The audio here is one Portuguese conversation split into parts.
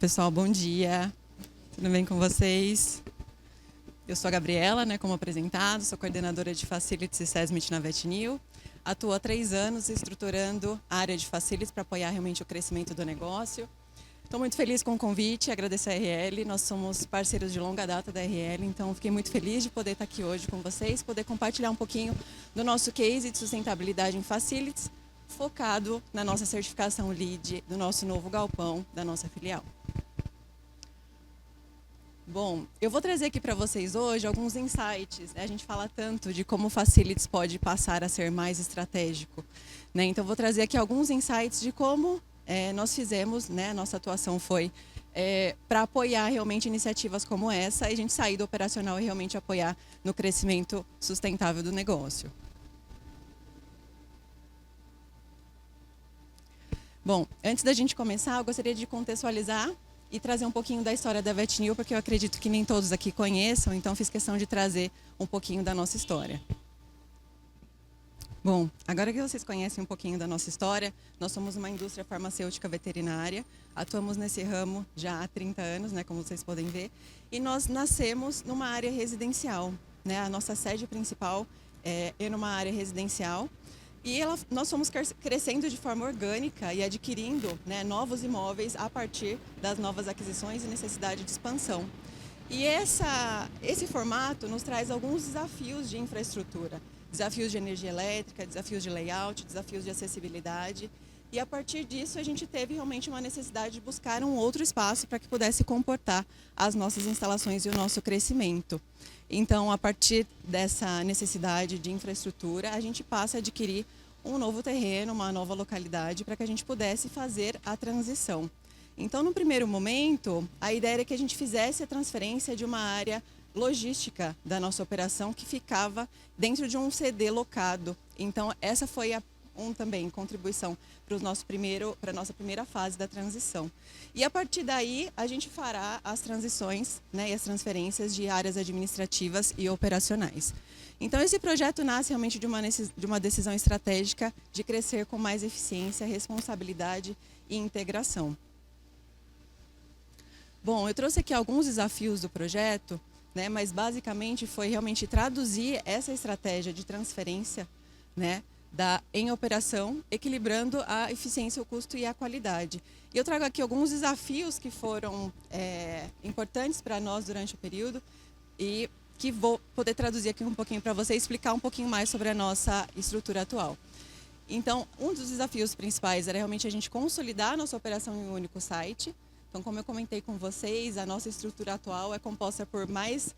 Pessoal, bom dia. Tudo bem com vocês? Eu sou a Gabriela, como apresentado, sou coordenadora de Facilities e SESMIT na VetNew. Atuo há 3 anos estruturando a área de Facilities para apoiar realmente o crescimento do negócio. Estou muito feliz com o convite, agradecer a RL. Nós somos parceiros de longa data da RL, então fiquei muito feliz de poder estar aqui hoje com vocês, poder compartilhar um pouquinho do nosso case de sustentabilidade em Facilities, focado na nossa certificação LEED do nosso novo galpão da nossa filial. Bom, eu vou trazer aqui para vocês hoje alguns insights. A gente fala tanto de como o Facilities pode passar a ser mais estratégico. Então, eu vou trazer aqui alguns insights de como nós fizemos, nossa atuação foi para apoiar realmente iniciativas como essa e a gente sair do operacional e realmente apoiar no crescimento sustentável do negócio. Bom, antes da gente começar, eu gostaria de contextualizar e trazer um pouquinho da história da VetNew, porque eu acredito que nem todos aqui conheçam, então fiz questão de trazer um pouquinho da nossa história. Bom, agora que vocês conhecem um pouquinho da nossa história, nós somos uma indústria farmacêutica veterinária, atuamos nesse ramo já há 30 anos, como vocês podem ver, e nós nascemos numa área residencial. A nossa sede principal é numa área residencial, e nós fomos crescendo de forma orgânica e adquirindo novos imóveis a partir das novas aquisições e necessidade de expansão. E esse formato nos traz alguns desafios de infraestrutura, desafios de energia elétrica, desafios de layout, desafios de acessibilidade. E a partir disso a gente teve realmente uma necessidade de buscar um outro espaço para que pudesse comportar as nossas instalações e o nosso crescimento. Então, a partir dessa necessidade de infraestrutura, a gente passa a adquirir um novo terreno, uma nova localidade, para que a gente pudesse fazer a transição. Então, no primeiro momento, a ideia era que a gente fizesse a transferência de uma área logística da nossa operação que ficava dentro de um CD locado. Então, essa foi também contribuição para a nossa primeira fase da transição. E a partir daí, a gente fará as transições e as transferências de áreas administrativas e operacionais. Então, esse projeto nasce realmente de uma decisão estratégica de crescer com mais eficiência, responsabilidade e integração. Bom, eu trouxe aqui alguns desafios do projeto, mas basicamente foi realmente traduzir essa estratégia de transferência em operação, equilibrando a eficiência, o custo e a qualidade. E eu trago aqui alguns desafios que foram importantes para nós durante o período e que vou poder traduzir aqui um pouquinho para você e explicar um pouquinho mais sobre a nossa estrutura atual. Então, um dos desafios principais era realmente a gente consolidar a nossa operação em um único site. Então, como eu comentei com vocês, a nossa estrutura atual é composta por mais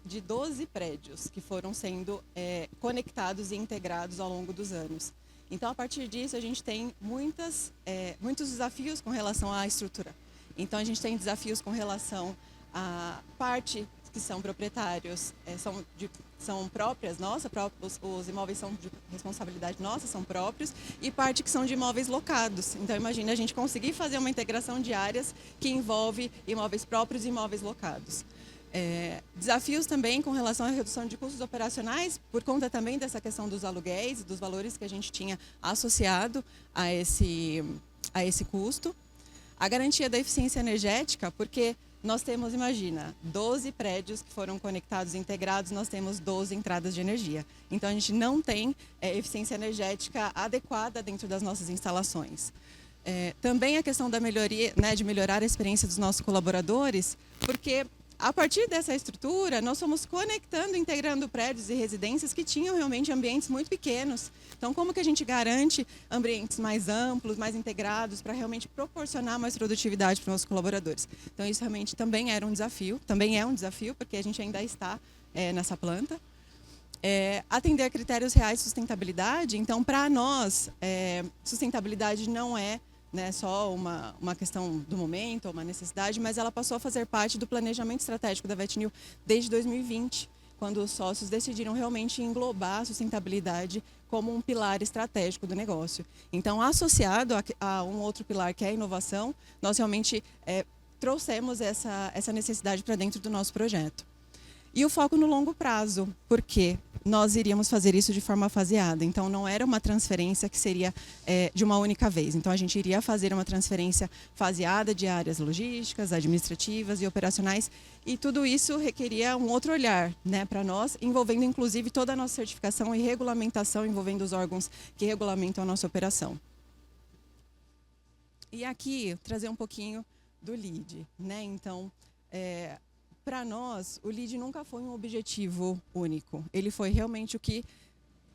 de 12 prédios que foram sendo conectados e integrados ao longo dos anos. Então, a partir disso, a gente tem muitos desafios com relação à estrutura. Então, a gente tem desafios com relação à parte que são proprietários, são próprias nossas, os imóveis são de responsabilidade nossa, são próprios, e parte que são de imóveis locados. Então, imagina a gente conseguir fazer uma integração de áreas que envolve imóveis próprios e imóveis locados. Desafios também com relação à redução de custos operacionais, por conta também dessa questão dos aluguéis, dos valores que a gente tinha associado a esse custo. A garantia da eficiência energética, porque nós temos, imagina, 12 prédios que foram conectados e integrados, nós temos 12 entradas de energia. Então, a gente não tem eficiência energética adequada dentro das nossas instalações. Também a questão da melhoria, de melhorar a experiência dos nossos colaboradores, porque a partir dessa estrutura, nós fomos conectando, integrando prédios e residências que tinham realmente ambientes muito pequenos. Então, como que a gente garante ambientes mais amplos, mais integrados, para realmente proporcionar mais produtividade para os nossos colaboradores? Então, isso realmente também era um desafio, também é um desafio, porque a gente ainda está nessa planta. Atender a critérios reais de sustentabilidade. Então, para nós, sustentabilidade não é só uma questão do momento, uma necessidade, mas ela passou a fazer parte do planejamento estratégico da VetNew desde 2020, quando os sócios decidiram realmente englobar a sustentabilidade como um pilar estratégico do negócio. Então, associado a um outro pilar que é a inovação, nós realmente trouxemos essa necessidade para dentro do nosso projeto. E o foco no longo prazo, por quê? nós iríamos fazer isso de forma faseada. Então, não era uma transferência que seria de uma única vez. Então, a gente iria fazer uma transferência faseada de áreas logísticas, administrativas e operacionais. E tudo isso requeria um outro olhar, né, para nós, envolvendo inclusive toda a nossa certificação e regulamentação, envolvendo os órgãos que regulamentam a nossa operação. E aqui, trazer um pouquinho do LEED, né? Então, para nós, o LEED nunca foi um objetivo único. Ele foi realmente o que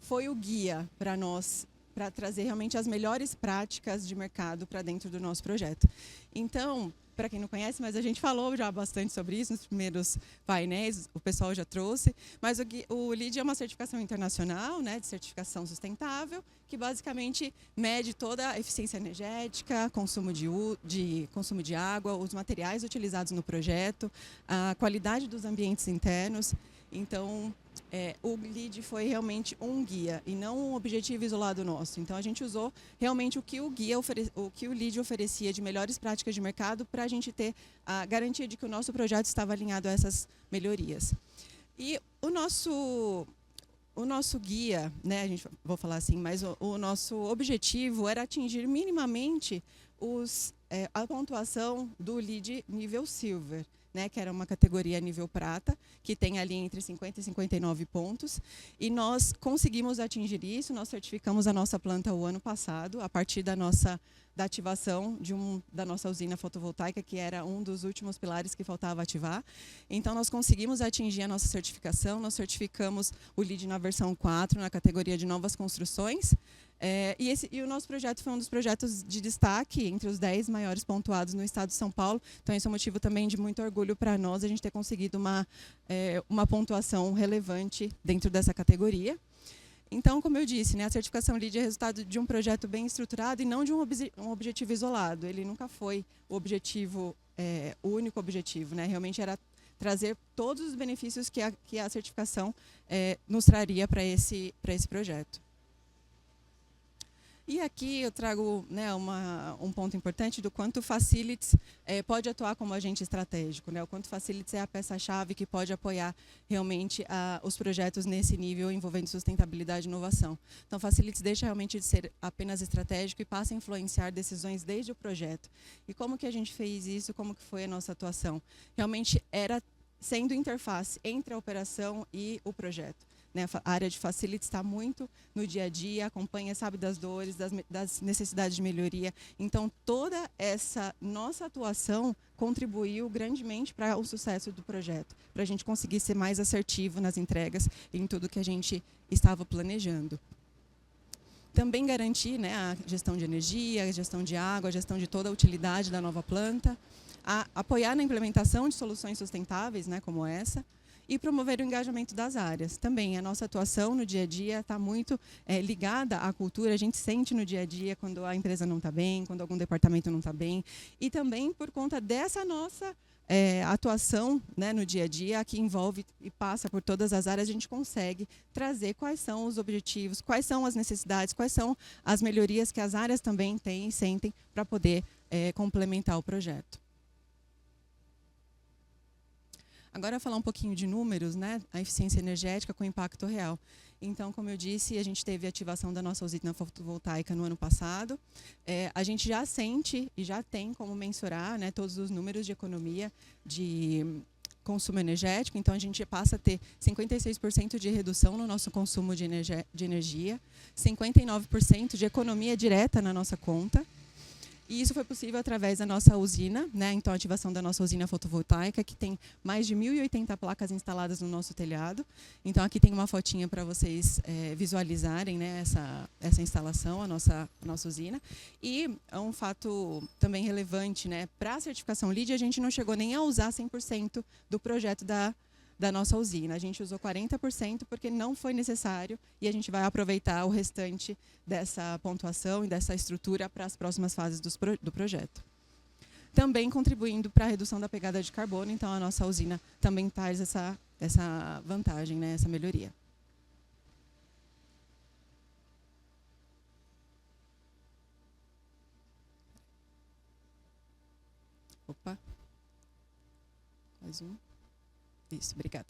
foi o guia para nós, para trazer realmente as melhores práticas de mercado para dentro do nosso projeto. Então, para quem não conhece, mas a gente falou já bastante sobre isso nos primeiros painéis, o pessoal já trouxe, mas o LEED é uma certificação internacional, né, de certificação sustentável, que basicamente mede toda a eficiência energética, consumo de água, os materiais utilizados no projeto, a qualidade dos ambientes internos. Então, o LEED foi realmente um guia e não um objetivo isolado nosso. Então, a gente usou realmente o que o LEED oferecia de melhores práticas de mercado para a gente ter a garantia de que o nosso projeto estava alinhado a essas melhorias. E o nosso guia, né, vou falar assim, mas o nosso objetivo era atingir minimamente a pontuação do LEED nível Silver, né, que era uma categoria nível prata, que tem ali entre 50 e 59 pontos. E nós conseguimos atingir isso, nós certificamos a nossa planta o ano passado, a partir da ativação da nossa usina fotovoltaica, que era um dos últimos pilares que faltava ativar. Então, nós conseguimos atingir a nossa certificação, nós certificamos o LEED na versão 4, na categoria de novas construções. E o nosso projeto foi um dos projetos de destaque entre os 10 maiores pontuados no estado de São Paulo. Então, esse é um motivo também de muito orgulho para nós, a gente ter conseguido uma pontuação relevante dentro dessa categoria. Então, como eu disse, né, a certificação LEED é resultado de um projeto bem estruturado e não de um objetivo isolado. Ele nunca foi o único objetivo, né? Realmente era trazer todos os benefícios que a certificação nos traria para esse projeto. E aqui eu trago, né, um ponto importante do quanto o Facilities pode atuar como agente estratégico, né? O quanto o Facilities é a peça-chave que pode apoiar realmente os projetos nesse nível envolvendo sustentabilidade e inovação. Então, o Facilities deixa realmente de ser apenas estratégico e passa a influenciar decisões desde o projeto. E como que a gente fez isso? Como que foi a nossa atuação? Realmente era sendo interface entre a operação e o projeto. Né, a área de Facilities está muito no dia a dia, acompanha, sabe das dores, das necessidades de melhoria. Então, toda essa nossa atuação contribuiu grandemente para o sucesso do projeto, para a gente conseguir ser mais assertivo nas entregas e em tudo que a gente estava planejando. Também garantir, né, a gestão de energia, a gestão de água, a gestão de toda a utilidade da nova planta, apoiar na implementação de soluções sustentáveis, né, como essa, e promover o engajamento das áreas. Também a nossa atuação no dia a dia está muito ligada à cultura, a gente sente no dia a dia quando a empresa não está bem, quando algum departamento não está bem, e também por conta dessa nossa atuação, né, no dia a dia, que envolve e passa por todas as áreas, a gente consegue trazer quais são os objetivos, quais são as necessidades, quais são as melhorias que as áreas também têm e sentem para poder complementar o projeto. Agora, falar um pouquinho de números, né? A eficiência energética com impacto real. Então, como eu disse, a gente teve a ativação da nossa usina fotovoltaica no ano passado. A gente já sente e já tem como mensurar, né, todos os números de economia de consumo energético. Então, a gente passa a ter 56% de redução no nosso consumo de energia, 59% de economia direta na nossa conta. E isso foi possível através da nossa usina, né? Então, a ativação da nossa usina fotovoltaica, que tem mais de 1.080 placas instaladas no nosso telhado. Então, aqui tem uma fotinha para vocês visualizarem, né, essa instalação, a nossa usina. E é um fato também relevante, né? Para a certificação LEED, a gente não chegou nem a usar 100% do projeto da nossa usina. A gente usou 40% porque não foi necessário e a gente vai aproveitar o restante dessa pontuação e dessa estrutura para as próximas fases do projeto. Também contribuindo para a redução da pegada de carbono, então a nossa usina também traz essa vantagem, né, essa melhoria. Opa. Mais um. Isso, obrigada.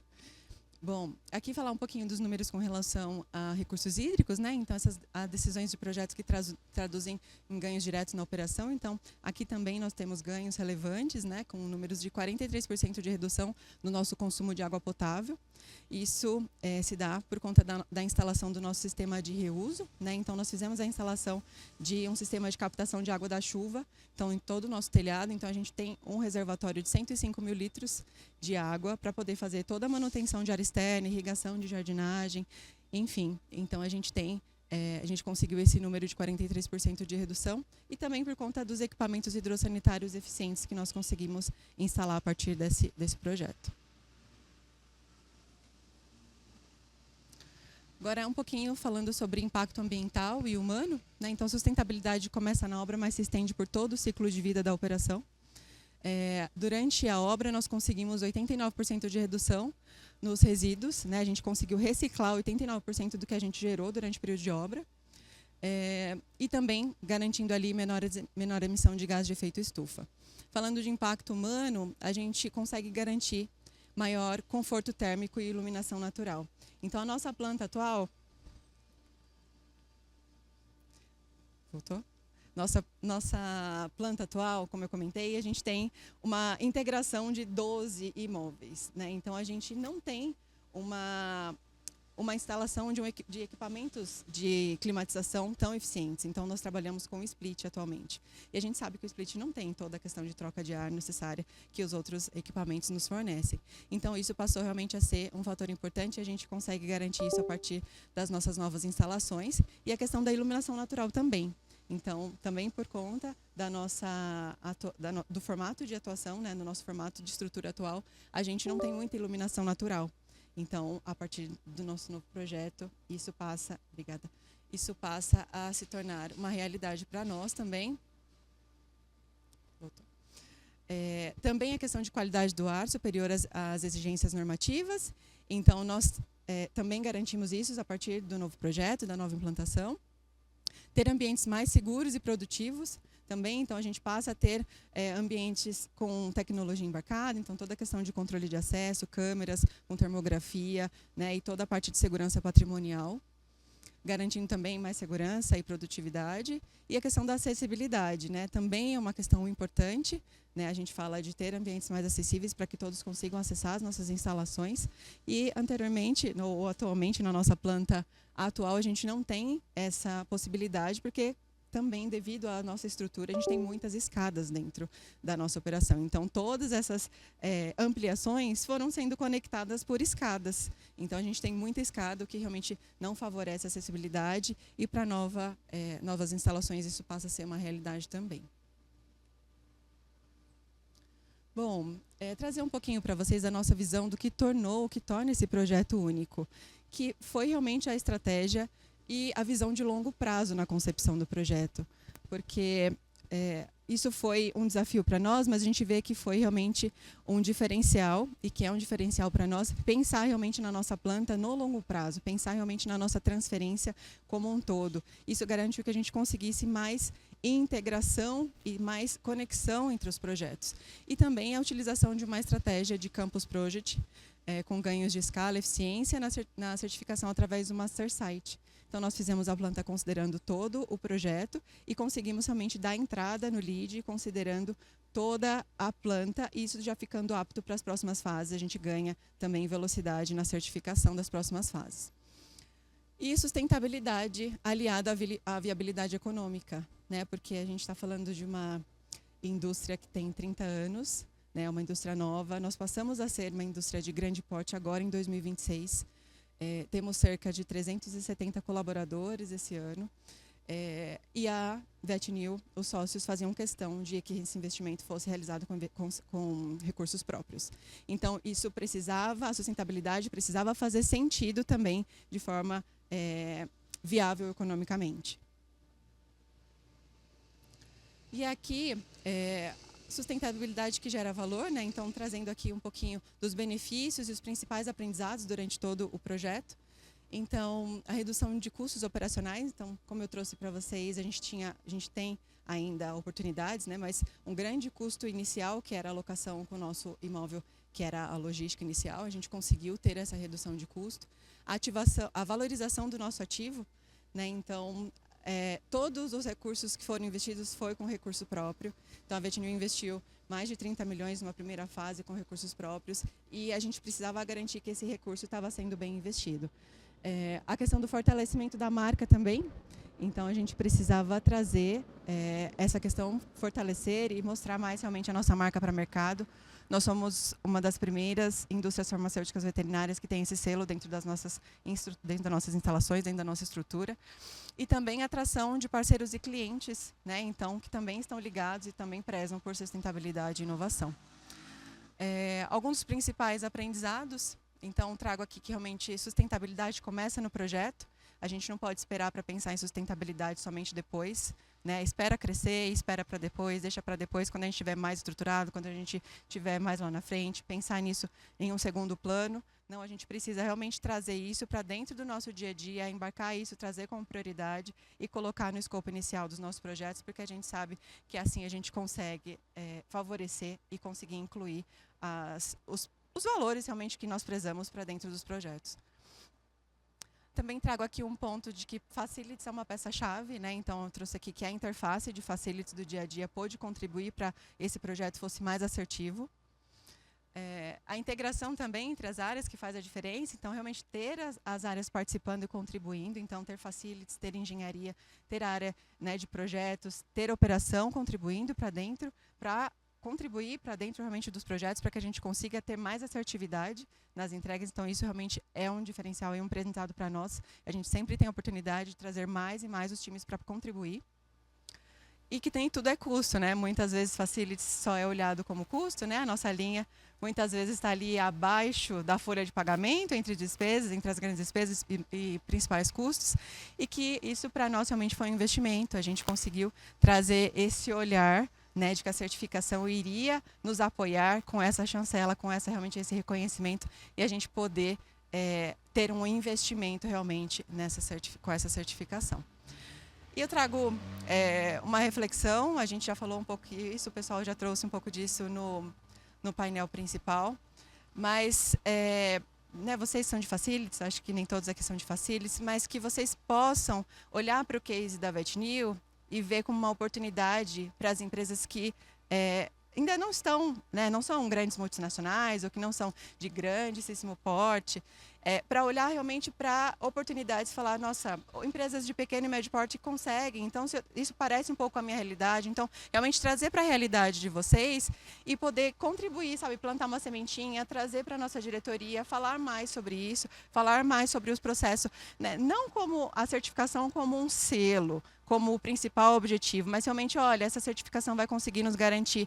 Bom, aqui falar um pouquinho dos números com relação a recursos hídricos, né? Então, essas decisões de projetos que traduzem em ganhos diretos na operação. Então, aqui também nós temos ganhos relevantes, né? Com números de 43% de redução no nosso consumo de água potável. Isso se dá por conta da instalação do nosso sistema de reuso, né? Então, nós fizemos a instalação de um sistema de captação de água da chuva, então, em todo o nosso telhado. Então, a gente tem um reservatório de 105 mil litros de água para poder fazer toda a manutenção de área externa, irrigação de jardinagem, enfim. Então, a gente conseguiu esse número de 43% de redução e também por conta dos equipamentos hidrossanitários eficientes que nós conseguimos instalar a partir desse projeto. Agora, um pouquinho falando sobre impacto ambiental e humano, né? Então, sustentabilidade começa na obra, mas se estende por todo o ciclo de vida da operação. Durante a obra, nós conseguimos 89% de redução nos resíduos, né? A gente conseguiu reciclar 89% do que a gente gerou durante o período de obra. E também garantindo ali menor emissão de gás de efeito estufa. Falando de impacto humano, a gente consegue garantir maior conforto térmico e iluminação natural. Então, a nossa planta atual... Voltou? Nossa planta atual, como eu comentei, a gente tem uma integração de 12 imóveis, né? Então, a gente não tem uma instalação de equipamentos de climatização tão eficientes. Então, nós trabalhamos com o split atualmente. E a gente sabe que o split não tem toda a questão de troca de ar necessária que os outros equipamentos nos fornecem. Então, isso passou realmente a ser um fator importante e a gente consegue garantir isso a partir das nossas novas instalações. E a questão da iluminação natural também. Então, também por conta do formato de atuação, né, no nosso formato de estrutura atual, a gente não tem muita iluminação natural. Então, a partir do nosso novo projeto, isso passa a se tornar uma realidade para nós também. Também a questão de qualidade do ar superior às exigências normativas. Então, nós também garantimos isso a partir do novo projeto, da nova implantação. Ter ambientes mais seguros e produtivos também, então a gente passa a ter ambientes com tecnologia embarcada, então toda a questão de controle de acesso, câmeras com termografia, né, e toda a parte de segurança patrimonial, garantindo também mais segurança e produtividade. E a questão da acessibilidade, né, também é uma questão importante, né, a gente fala de ter ambientes mais acessíveis para que todos consigam acessar as nossas instalações. E anteriormente, ou atualmente, na nossa planta atual, a gente não tem essa possibilidade, porque também devido à nossa estrutura, a gente tem muitas escadas dentro da nossa operação. Então, todas essas ampliações foram sendo conectadas por escadas. Então, a gente tem muita escada, o que realmente não favorece a acessibilidade. E para novas instalações, isso passa a ser uma realidade também. Bom, trazer um pouquinho para vocês a nossa visão do que torna esse projeto único, que foi realmente a estratégia e a visão de longo prazo na concepção do projeto, porque isso foi um desafio para nós, mas a gente vê que foi realmente um diferencial, e que é um diferencial para nós, pensar realmente na nossa planta no longo prazo, pensar realmente na nossa transferência como um todo. Isso garantiu que a gente conseguisse mais integração e mais conexão entre os projetos. E também a utilização de uma estratégia de Campus Project, com ganhos de escala, eficiência na certificação através do Master Site. Então, nós fizemos a planta considerando todo o projeto e conseguimos realmente dar entrada no LEED, considerando toda a planta, e isso já ficando apto para as próximas fases. A gente ganha também velocidade na certificação das próximas fases. E sustentabilidade aliada à viabilidade econômica, né? Porque a gente está falando de uma indústria que tem 30 anos, né? Uma indústria nova. Nós passamos a ser uma indústria de grande porte agora em 2026. Temos cerca de 370 colaboradores esse ano. E a VetNew, os sócios faziam questão de que esse investimento fosse realizado com recursos próprios. Então, a sustentabilidade precisava fazer sentido também de forma viável economicamente. E aqui, sustentabilidade que gera valor, né? Então, trazendo aqui um pouquinho dos benefícios e os principais aprendizados durante todo o projeto. Então, a redução de custos operacionais, então, como eu trouxe para vocês, a gente tem ainda oportunidades, né? Mas um grande custo inicial, que era a locação com o nosso imóvel que era a logística inicial, a gente conseguiu ter essa redução de custo. A valorização do nosso ativo, né? Então, todos os recursos que foram investidos foi com recurso próprio. Então, a Vetnil investiu mais de 30 milhões numa primeira fase com recursos próprios e a gente precisava garantir que esse recurso estava sendo bem investido. A questão do fortalecimento da marca também. Então, a gente precisava trazer essa questão, fortalecer e mostrar mais realmente a nossa marca para o mercado. Nós somos uma das primeiras indústrias farmacêuticas veterinárias que tem esse selo dentro das nossas instalações, dentro da nossa estrutura. E também a atração de parceiros e clientes, né? Então, que também estão ligados e também prezam por sustentabilidade e inovação. Alguns dos principais aprendizados, então trago aqui que realmente sustentabilidade começa no projeto. A gente não pode esperar para pensar em sustentabilidade somente depois, né? Espera crescer, espera para depois, deixa para depois, quando a gente estiver mais estruturado, quando a gente estiver mais lá na frente, pensar nisso em um segundo plano. Não, a gente precisa realmente trazer isso para dentro do nosso dia a dia, embarcar isso, trazer como prioridade e colocar no escopo inicial dos nossos projetos, porque a gente sabe que assim a gente consegue favorecer e conseguir incluir os valores realmente que nós prezamos para dentro dos projetos. Também trago aqui um ponto de que Facilities é uma peça-chave, né? Então eu trouxe aqui que a interface de Facilities do dia a dia pôde contribuir para esse projeto fosse mais assertivo. A integração também entre as áreas que faz a diferença, então realmente ter as áreas participando e contribuindo, então ter Facilities, ter engenharia, ter a área, né, de projetos, ter operação contribuindo para dentro, para contribuir para dentro realmente dos projetos para que a gente consiga ter mais assertividade nas entregas. Então isso realmente é um diferencial e um aprendizado para nós. A gente sempre tem a oportunidade de trazer mais e mais os times para contribuir. E que tem tudo é custo, né? Muitas vezes Facilities só é olhado como custo, né? A nossa linha muitas vezes está ali abaixo da folha de pagamento, entre despesas, entre as grandes despesas e principais custos. E que isso para nós realmente foi um investimento. A gente conseguiu trazer esse olhar, né, de que a certificação iria nos apoiar com essa chancela, com realmente esse reconhecimento e a gente poder ter um investimento realmente com essa certificação. E eu trago uma reflexão, a gente já falou um pouco disso, o pessoal já trouxe um pouco disso no painel principal, mas né, vocês são de Facilities, acho que nem todos aqui são de Facilities, mas que vocês possam olhar para o case da Vetnil e ver como uma oportunidade para as empresas que ainda não estão, né, não são grandes multinacionais ou que não são de grandíssimo porte, para olhar realmente para oportunidades, falar, nossa, empresas de pequeno e médio porte conseguem, então isso parece um pouco a minha realidade, então realmente trazer para a realidade de vocês e poder contribuir, sabe, plantar uma sementinha, trazer para a nossa diretoria, falar mais sobre isso, falar mais sobre os processos, né, não como a certificação como um selo, como o principal objetivo, mas realmente, olha, essa certificação vai conseguir nos garantir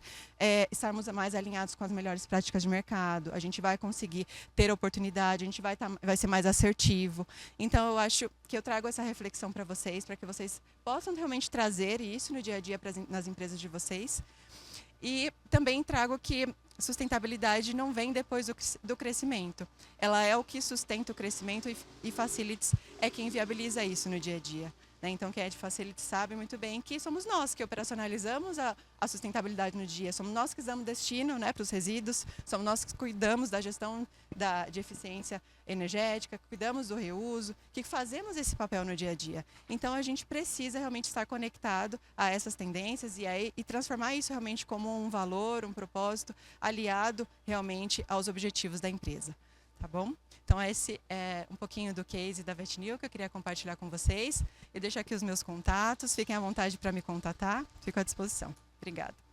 estarmos mais alinhados com as melhores práticas de mercado, a gente vai conseguir ter oportunidade, a gente vai ser mais assertivo. Então, eu acho que eu trago essa reflexão para que vocês possam realmente trazer isso no dia a dia nas empresas de vocês. E também trago que sustentabilidade não vem depois do crescimento. Ela é o que sustenta o crescimento e Facilities é quem viabiliza isso no dia a dia. Então, quem é de Facilities sabe muito bem que somos nós que operacionalizamos a sustentabilidade no dia, somos nós que damos destino, né, para os resíduos, somos nós que cuidamos da gestão de eficiência energética, cuidamos do reuso, que fazemos esse papel no dia a dia. Então, a gente precisa realmente estar conectado a essas tendências e transformar isso realmente como um valor, um propósito, aliado realmente aos objetivos da empresa. Tá bom? Então, esse é um pouquinho do case da Vetnil que eu queria compartilhar com vocês. Eu deixo aqui os meus contatos, fiquem à vontade para me contatar, fico à disposição. Obrigada.